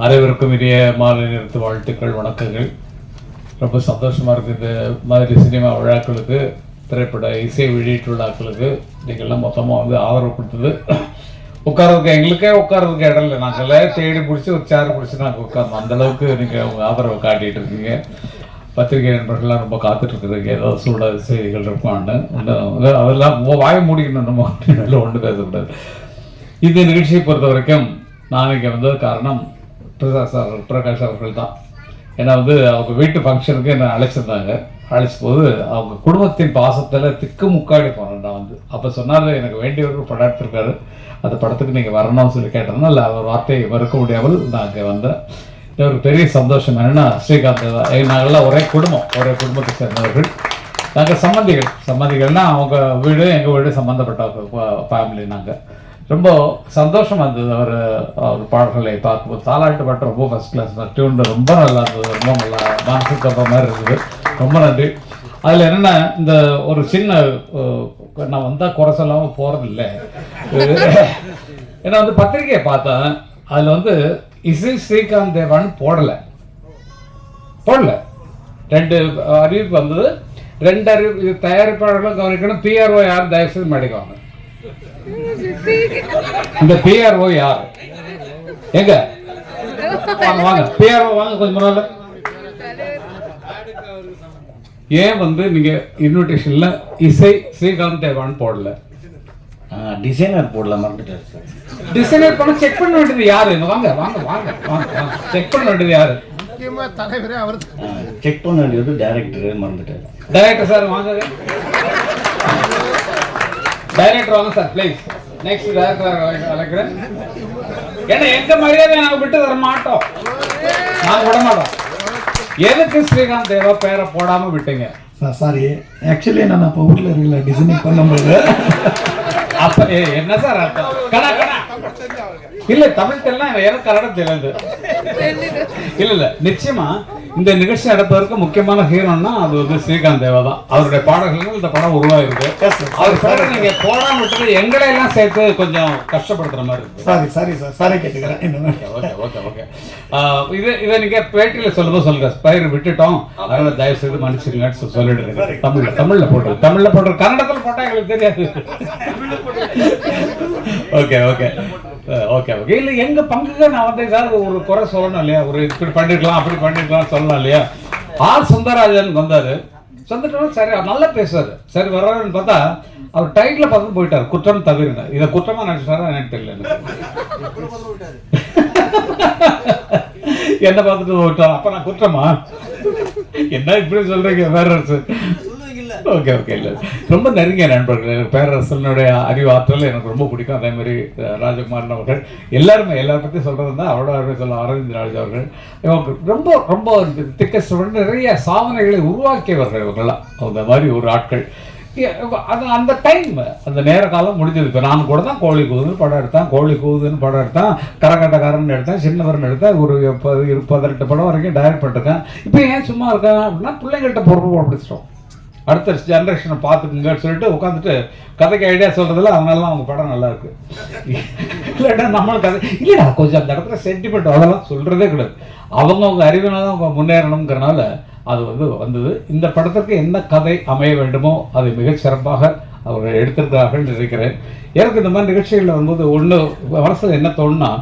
அனைவருக்கும் இனிய மாலை நேரத்து வாழ்த்துக்கள், வணக்கங்கள். ரொம்ப சந்தோஷமாக இருக்குது. இந்த மாதிரி சினிமா விழாக்களுக்கு, திரைப்பட இசை வெளியீட்டு விழாக்களுக்கு நீங்கள்லாம் மொத்தமாக வந்து ஆதரவு கொடுத்தது. உட்காரதுக்கு எங்களுக்கே உட்காரதுக்கு இடம் இல்லை. நாங்கள்லாம் தேடி பிடிச்சி ஒரு சேர் பிடிச்சி நாங்கள் உட்காரணும். அந்தளவுக்கு நீங்கள் உங்கள் ஆதரவை காட்டிகிட்டு இருக்கீங்க. பத்திரிகை நண்பர்கள்லாம் ரொம்ப காத்துட்ருக்குறீங்க. ஏதாவது சூட செய்திகள் இருக்குமான்னு. அதெல்லாம் வாய மூடிக்கணும். நம்ம ஒன்றும் பேசக்கூடாது. இந்த நிகழ்ச்சியை பொறுத்த வரைக்கும் நான் இங்கே வந்தது காரணம் பிரகாஷ் அவர்கள் தான். ஏன்னா வந்து அவங்க வீட்டு ஃபங்க்ஷனுக்கு என்னை அழைச்சிருந்தாங்க. அழைச்ச போது அவங்க குடும்பத்தின் பாசத்தில் திக்கு முக்காடி போனேன். நான் வந்து அப்போ சொன்னாலும் எனக்கு வேண்டியவர்கள் படம் எடுத்திருக்காரு, அந்த படத்துக்கு நீங்கள் வரணும்னு சொல்லி கேட்டேன்னா இல்லை, அவர் வார்த்தையை மறுக்க முடியாமல் நான் அங்கே வந்தேன். ஒரு பெரிய சந்தோஷம் என்னென்னா, ஸ்ரீகாந்த் நாங்கள்லாம் ஒரே குடும்பத்தை சேர்ந்தவர்கள். நாங்கள் சம்மந்திகள்னால் அவங்க வீடு எங்கள் வீடு சம்மந்தப்பட்ட ஃபேமிலி. நாங்கள் ரொம்ப சந்தோஷமாக இருந்தது அவர் பாடல்களை பார்க்கும்போது. தாலாட்டு பாட்டு ரொம்ப ஃபஸ்ட் கிளாஸ் தான். டியூன் ரொம்ப நல்லா இருந்தது, ரொம்ப நல்லா மனசுக்கு தப்புற மாதிரி இருந்தது. ரொம்ப நன்றி. அதில் என்னென்னா, இந்த ஒரு சின்ன நான் வந்தால் குறை சொல்லாமல் போகிறதில்லை. ஏன்னா வந்து பத்திரிகையை பார்த்தேன், அதில் வந்து இசை ஸ்ரீகாந்த் தேவான்னு போடலை. 2 அறிவிப்பு வந்தது. 2 அறிவிப்பு தயாரிப்பாளர்களும் கவனிக்கணும். பிஆர்ஓ யார் தயவுசெய்து மேடைக்குவாங்க. இந்த பிஆர்ஓ யார்? எங்க வாங்க பிஆர்ஓ வாங்க கொஞ்சம் முன்னால. ஏன் வந்து நீங்க இன்விடேஷன்ல இசை ஸ்ரீகாந்த் தேவான்னு போடல? டிசைனர் போடல, மறந்துட்டாரு சார். டிசைனர் பண்ண செக் பண்ண வேண்டியது யாரு? வாங்க வாங்க வாங்க வாங்க செக் பண்ண வேண்டியது யாரு? முக்கியமா தலைவரே அவர் செக் பண்ண வேண்டியது டைரக்டர், மறந்துட்டாரு. டைரக்டர் சார் வாங்க. டைரக்டர் வாங்க சார் ப்ளீஸ். நெக்ஸ்ட் டைரக்டர் அழைக்கிறேன். ஏன்னா எங்க மரியாதை நாங்கள் விட்டு தர மாட்டோம், நாங்கள் விட மாட்டோம். எதுக்கு ஸ்ரீகாந்த் தேவா பேரை போடாம விட்டீங்க? சாரி, ஆக்சுவலி நான் அப்போ வீட்டில் இருக்கல டிசைனிங் பண்ணும்போது. அப்ப என்ன சார் அர்த்தம்? கணா இல்ல தமிழ் தெரியலாம், எனக்கு கன்னடம் தெரியாது. இல்ல நிச்சயமா இந்த நிகழ்ச்சி நடப்பதற்கு முக்கியமான ஹீரோன்னா அது வந்து ஸ்ரீகாந்த் தேவா தான். அவருடைய பாடல்கள் இந்த படம் உருவாயிருக்கு. அவர் பேரை நீங்க போடாம விட்டுட்டு எங்களை எல்லாம் சேர்த்து கொஞ்சம் கஷ்டப்படுத்துற மாதிரி இருக்கு. சாரி கேட்டுக்கிறேன். இதை நீங்க பேட்டியில சொல்லுங்க. பயிர் விட்டுட்டோம், அதனால தயவு செய்து மன்னிச்சிருங்கன்னு சொல்லிடுங்க. தமிழ்ல போட்டு கன்னடத்தில் போட்டா எங்களுக்கு தெரியாது. ஓகே இல்ல எங்க பங்குக்கு நான் வந்து ஏதாவது ஒரு குறை சொல்லணும் இல்லையா? ஒரு இப்படி பண்ணிருக்கலாம் அப்படி பண்ணிருக்கலாம் சொல்லலாம் இல்லையா? ஆர் சுந்தரராஜன் வந்தாரு. சரி நல்லா பேசுவாரு. சரி வர்றாருன்னு பார்த்தா அவர் டைட்டில் பார்த்து போயிட்டாரு, குற்றம் தவிர. இதை குற்றமா நினைச்சாரா எனக்கு தெரியல. என்ன பார்த்துட்டு போயிட்டார். அப்ப நான் குற்றமா? என்ன இப்படி சொல்றீங்க? வேற ஓகே இல்லை, ரொம்ப நெருங்கிய நண்பர்கள். எனக்கு பேரரசனுடைய அறிவாற்றல் எனக்கு ரொம்ப பிடிக்கும். அதே மாதிரி ராஜகுமாரன் அவர்கள் எல்லாருமே பற்றி சொல்கிறது தான் அவ்வளோ சொல்ல. அரவிந்த் ராஜ் அவர்கள் ரொம்ப ரொம்ப திக்கஸ்ட் நிறைய சாதனைகளை உருவாக்கியவர்கள் இவங்கெல்லாம். அந்த மாதிரி ஒரு ஆட்கள். அது அந்த டைம், அந்த நேர காலம் முடிஞ்சது. இப்போ நான் கூட தான் கோழி கூதுன்னு படம் எடுத்தேன், கரகட்டக்காரன் எடுத்தேன், சின்னவரன் எடுத்தேன். ஒரு 18 படம் வரைக்கும் டைரக்ட் பண்ணிருக்கேன். இப்போ ஏன் சும்மா இருக்கேன் அப்படின்னா, பிள்ளைங்கள்ட்ட பொறுப்பு அப்படிச்சிட்டோம். அடுத்த ஜென்ரேஷனை பார்த்துக்குங்கன்னு சொல்லிட்டு உட்காந்துட்டு கதைக்கு ஐடியா சொல்றதுல அவங்கெல்லாம் அவங்க படம் நல்லா இருக்கு. இல்லைடா நம்மளுக்கு கதை இல்லைடா, கொஞ்சம் அந்த இடத்துல சென்டிமெண்ட் அதெல்லாம் சொல்றதே கிடையாது. அவங்க அறிவினால அவங்க முன்னேறணுங்கிறனால அது வந்தது. இந்த படத்திற்கு என்ன கதை அமைய வேண்டுமோ அதை மிகச் சிறப்பாக அவர்கள் எடுத்திருக்கிறார்கள் நினைக்கிறேன். எனக்கு இந்த மாதிரி நிகழ்ச்சிகளில் வரும்போது ஒன்று மனசில் என்ன தோணுன்னா,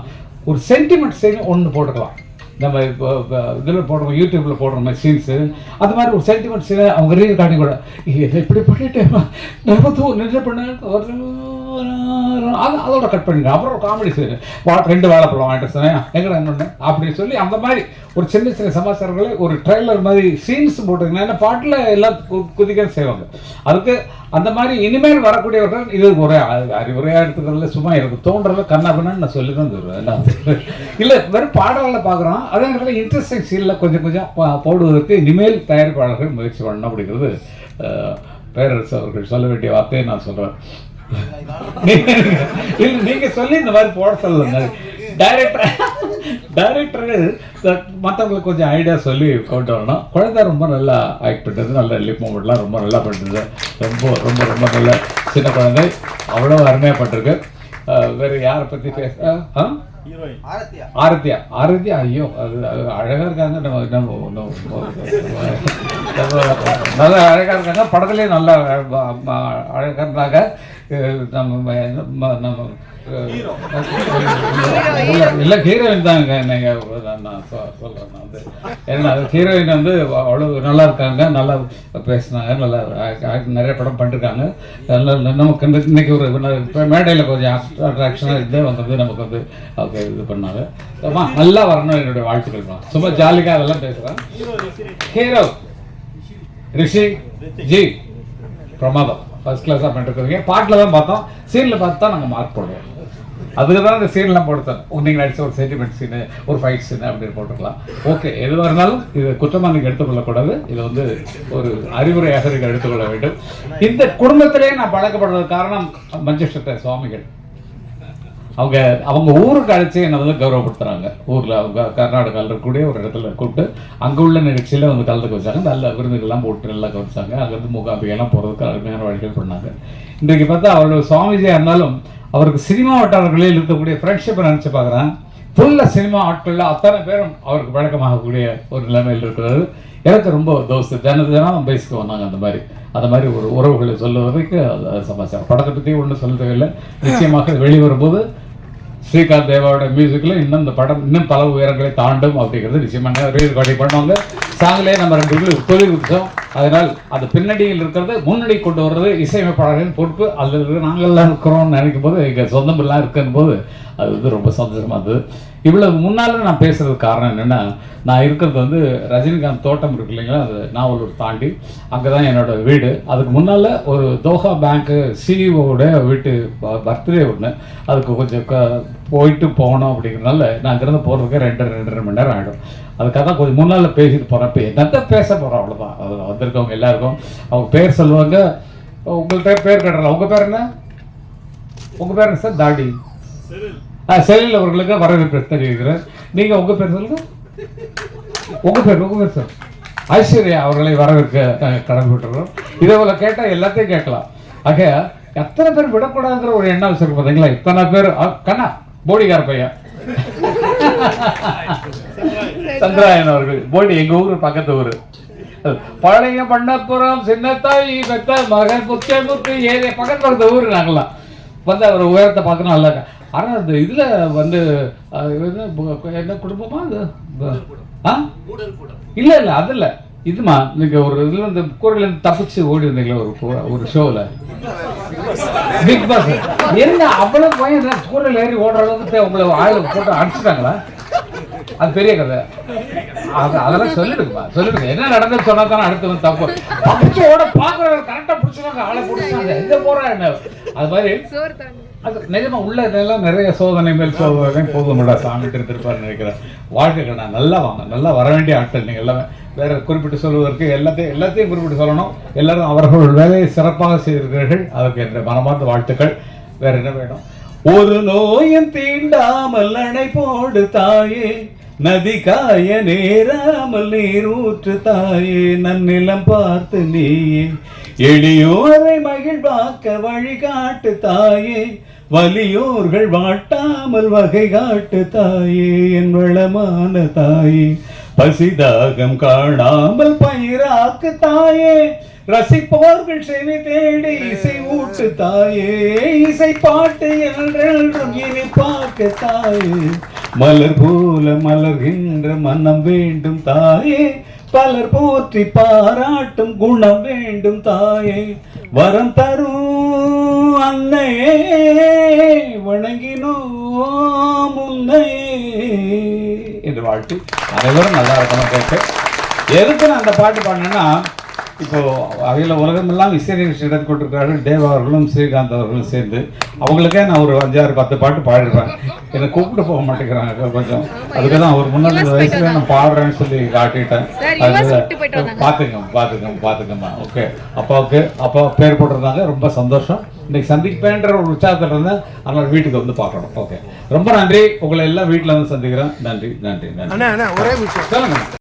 ஒரு சென்டிமெண்ட் சீன் ஒன்று போட்டுக்கலாம். நம்ம இதில் போடுறோம், யூடியூப்பில் போடுற மாதிரி சீன்ஸு, அது மாதிரி ஒரு சென்டிமெண்ட் சீனை அவங்க ரீல் காட்டி கூட இப்படி பண்ணிட்டேன் நின்று பண்ண அதோட கட் பண்ணிடுறேன். அப்புறம் ஒரு காமெடி சீன் 2 வாழைப்பழம் வாங்கிட்டு சொன்னேன் எங்கடா என்ன அப்படின்னு சொல்லி அந்த மாதிரி ஒரு சின்ன சமாச்சாரங்களை ஒரு ட்ரெய்லர் மாதிரி சீன்ஸ் போட்டுருக்கேன். ஏன்னா பாட்டில் எல்லாம் குதிக்க செய்வாங்க. அதுக்கு அந்த மாதிரி இனிமேல் வரக்கூடியவர்கள் இது ஒரு அறிவுரையாக எடுத்துக்கிறதுல சும்மா எனக்கு தோன்றல கண்ணாபண்ணு நான் சொல்லி தான் தருவேன். இல்லை வெறும் பாடல்களை பார்க்குறோம், அதே நேரத்தில் இன்ட்ரெஸ்டிங் சீனில் கொஞ்சம் போடுவதற்கு இனிமேல் தயாரிப்பாளர்கள் முயற்சி பண்ணணும் அப்படிங்கிறது பேரரசு அவர்கள் சொல்ல வேண்டிய வார்த்தையை நான் சொல்கிறேன். நீங்க சொல்லி இந்த மாதிரி போட சொல்லுங்க. டைரக்டர்கள் மற்றவங்களுக்கு கொஞ்சம் ஐடியா சொல்லி கொண்டு வரணும். குழந்தை ரொம்ப நல்லா ஆக்ட் பண்ணுறது, நல்ல லிப் மூமெண்ட்லாம் ரொம்ப நல்லா பண்ணுறது. ரொம்ப ரொம்ப ரொம்ப நல்ல சின்ன குழந்தை, அவ்வளோ அருமையாக பண்ணிருக்கு. வேற யாரை பத்தி பேச ஆரத்தியா ஆரத்தியா ஐயோ அது அழகா இருக்காங்க. நல்லா அழகா இருக்காங்க, படத்துலயே நல்லா அழகா இருந்தாங்க. நம்ம இல்லை ஹீரோயின் தாங்க. நீங்கள் நான் சொல்கிறேன் வந்து ஏன்னா ஹீரோயின் வந்து அவ்வளோ நல்லா இருக்காங்க, நல்லா பேசினாங்க, நல்லா நிறைய படம் பண்ணிருக்காங்க. நமக்கு இன்னைக்கு ஒரு மேடையில் கொஞ்சம் அட்ராக்ஷனாக இதே வந்து நமக்கு வந்து ஓகே இது பண்ணாங்க. நல்லா வரணும் என்னுடைய வாழ்த்துக்கள் தான். சும்மா ஜாலிக்காக அதெல்லாம் பேசுகிறேன். ஹீரோ ரிஷி ஜி பிரமாதம், ஃபர்ஸ்ட் கிளாஸாக பண்ணிருக்கீங்க. பாட்டில் தான் பார்த்தோம், சீனில் பார்த்து தான் நாங்கள் மார்க் போடுவோம். அதுக்கு தான் அந்த சீன்லாம் போடுத்தோம். நீங்கள் நடிச்ச ஒரு சென்டிமெண்ட் சீனு, ஒரு ஃபைட் சீனு அப்படின்னு போட்டுக்கலாம். ஓகே, எதுவாக இருந்தாலும் இது குற்றமாக நீங்கள் எடுத்துக்கொள்ளக்கூடாது. இது வந்து ஒரு அறிவுரையாக நீங்கள் எடுத்துக்கொள்ள வேண்டும். இந்த குடும்பத்திலேயே நான் பழக்கப்படுறதுக்கு காரணம் மஞ்சஷ்டத்தை சுவாமிகள். அவங்க ஊருக்கு அழைச்சி என்னை வந்து கௌரவப்படுத்துறாங்க. ஊரில் அவங்க கர்நாடகாவில் இருக்கக்கூடிய ஒரு இடத்துல கூப்பிட்டு அங்கே உள்ள நிகழ்ச்சியில் வந்து கலந்துக்க வச்சாங்க. நல்ல விருந்துகள்லாம் போட்டு நல்லா கவனிச்சாங்க. அங்கேருந்து மூகாம்பிகைலாம் போகிறதுக்கு அருமையான வழிகள் பண்ணாங்க. இன்றைக்கு பார்த்தா அவரோட சுவாமிஜியாக இருந்தாலும் அவருக்கு சினிமா வட்டாரங்களில் இருக்கக்கூடிய ஃப்ரெண்ட்ஷிப்பை நினச்சி பார்க்குறேன். ஃபுல்லாக சினிமா ஆட்களில் அத்தனை பேரும் அவருக்கு பழக்கமாகக்கூடிய ஒரு நிலைமையில் இருக்கிறது. எனக்கு ரொம்ப தோஸ்து ஜனம் பேசிக்கு வந்தாங்க. அந்த மாதிரி ஒரு உறவுகளை சொல்லுவதற்கு சமாச்சாரம். படத்தை பற்றி ஒன்றும் சொல்ல தேவையில்லை. நிச்சயமாக வெளிவரும்போது ஸ்ரீகாந்த் தேவாவோட மியூசிக்கில் இன்னும் இந்த படம் இன்னும் பல உயரங்களை தாண்டும் அப்படிங்கிறது நிச்சயமாக ரெக்கார்டிங் பண்ணுவாங்க. சாங்கிலே நம்ம 2 பேரும் தொழில் கொடுத்தோம். அதனால் அது பின்னணியில் இருக்கிறது முன்னணி கொண்டு வர்றது இசையமைப்பாளர்களின் பொறுப்பு. அதில் நாங்கள்லாம் இருக்கிறோம்னு நினைக்கும் போது எங்கள் சொந்தமெல்லாம் இருக்குன்னு போது அது வந்து ரொம்ப சந்தோஷமாக இருந்தது. இவ்வளவு முன்னால் நான் பேசுறதுக்கு காரணம் என்னென்னா, நான் இருக்கிறது வந்து ரஜினிகாந்த் தோட்டம் இருக்கு இல்லைங்களா, அது நாவலூர் தாண்டி அங்கே தான் என்னோட வீடு. அதுக்கு முன்னால் ஒரு தோஹா பேங்க்கு சிஇஓட வீட்டு பர்த்டே ஒன்று, அதுக்கு கொஞ்சம் போயிட்டு போகணும் அப்படிங்கிறதுனால நான் அங்கேருந்து போகிறதுக்கு 2.5 மணி நேரம் ஆகிடும். அதுக்காக தான் கொஞ்சம் முன்னால் பேசிட்டு போகிறேன். இப்போ என்னத்தை பேச போகிறோம் அவ்வளோதான். அதில் வந்திருக்கவங்க எல்லாருக்கும் அவங்க பேர் சொல்லுவாங்க. உங்கள்கிட்ட பேர் கேட்டுறலாம். உங்கள் பேர் என்ன? உங்கள் பேர் என்ன சார்? தாடி செல்லில் அவர்களுக்கு வரவேற்பு தெரிவிக்கிறேன். நீங்கள் உங்கள் பேர் சொல்லுங்க. உங்கள் பேர் சார்? ஐஸ்வர்யா அவர்களை வரவேற்க கடமை விட்டுறோம். இதே போல கேட்டால் எல்லாத்தையும் கேட்கலாம். ஆக எத்தனை பேர் விடக்கூடாதுங்கிற ஒரு எண்ணம் வச்சிருக்கு பார்த்தீங்களா? இத்தனை பேர். கண்ணா போடிகார பையன் சந்திராயன் அவர்கள் போடி, எங்கள் ஊர் பக்கத்து ஊர். பழைய பண்ணப்புறம் சின்னத்தாய் பெத்த மகன் முத்து ஏரியா பக்கத்து ஊர். நாங்களாம் வந்து அவர் உயரத்தை பார்க்கணும் நல்லா. ஆனால் அந்த இதில் வந்து என்ன குடும்பமா அது? இல்லை அதில் இதுமா நீங்கள் ஒரு இதில் இந்த கூரையிலேருந்து தப்பிச்சு ஓடி இருந்தீங்களா ஒரு ஷோவில் பிக் பாஸ். என்ன அவ்வளோ பையன் கூரையில் ஏறி ஓடுற அளவுக்கு உங்களை ஆயுள் போட்டு அடிச்சுட்டாங்களா? அது பெரிய கதை. அதெல்லாம் சொல்லிடுங்க என்ன நடந்தது சொன்னா தானே அடுத்து வந்து தப்பு. தப்பிச்சு ஓட பார்க்குறவங்க கரெக்டாக பிடிச்சிருக்காங்க, ஆளை பிடிச்சாங்க, எங்கே போகிறா என்ன. அது மாதிரி அது நிஜமா உள்ள இதெல்லாம் நிறைய சோதனை மேல் சோதனை போதும்டா சாமி திருப்பாருன்னு நினைக்கிறேன். வாழ்க்கைகள் நான் நல்லா வாங்க, நல்லா வர வேண்டிய ஆட்கள் நீங்கள் எல்லாமே. வேற குறிப்பிட்டு சொல்வதற்கு எல்லாத்தையும் குறிப்பிட்டு சொல்லணும். எல்லாரும் அவர்கள் வேலையை சிறப்பாக செய்திருக்கிறீர்கள். அதற்கு என்ற மனமார்ந்த வாழ்த்துக்கள். வேற என்ன வேணும்? ஒரு நோயும் தீண்டாமல் நடை போடு தாயே, நதி காய நேராமல் நீர் ஊற்று தாயே, நன்னிலம் பார்த்து நீயே எளியோரை மகிழ்வாக்க வழிகாட்டு தாயே, வலியோர்கள் வாட்டாமல் வகை காட்டு தாயே, என் வளமான தாயே, பசிதாகம் காணாமல் பயிராக்கு தாயே, ரசிப்போர்கள் செவி தேடி இசை ஊட்டு தாயே, இசை பாட்டு என்றென்றும் இனி பார்க்க தாயே, மலர் போல மலர்கின்ற மனம் வேண்டும் தாயே, பலர் போற்றி பாராட்டும் குணம் வேண்டும் தாயே, வரம் தரும் அன்னையே வணங்கினோம் உன்னையே என்று வாழ்த்து. அனைவரும் நல்லா இருக்கணும். கேட்டு எதுக்கு நான் அந்த பாட்டு பாடினேன்னா, இப்போ அவையில் உலகமெல்லாம் இசை நிகழ்ச்சி எடுத்து கொண்டிருக்கிறார்கள். தேவா அவர்களும் ஸ்ரீகாந்த் அவர்களும் சேர்ந்து அவங்களுக்கே நான் ஒரு 5-6-10 பாட்டு பாடிடுறேன். என்னை கூப்பிட்டு போக மாட்டேங்கிறாங்க கொஞ்சம். அதுக்கு தான் ஒரு முன்னாடி வயசுல நான் பாடுறேன்னு சொல்லி காட்டிட்டேன். பார்த்துக்கம்மா. ஓகே, அப்பா பேர் போட்டிருந்தாங்க. ரொம்ப சந்தோஷம். இன்னைக்கு சந்திப்பேன்ற ஒரு உற்சாகத்தில் இருந்தேன். அதனால் வீட்டுக்கு வந்து பார்க்கணும். ஓகே, ரொம்ப நன்றி. உங்களை எல்லாம் வீட்டில் வந்து சந்திக்கிறேன். நன்றி. சொல்லுங்க.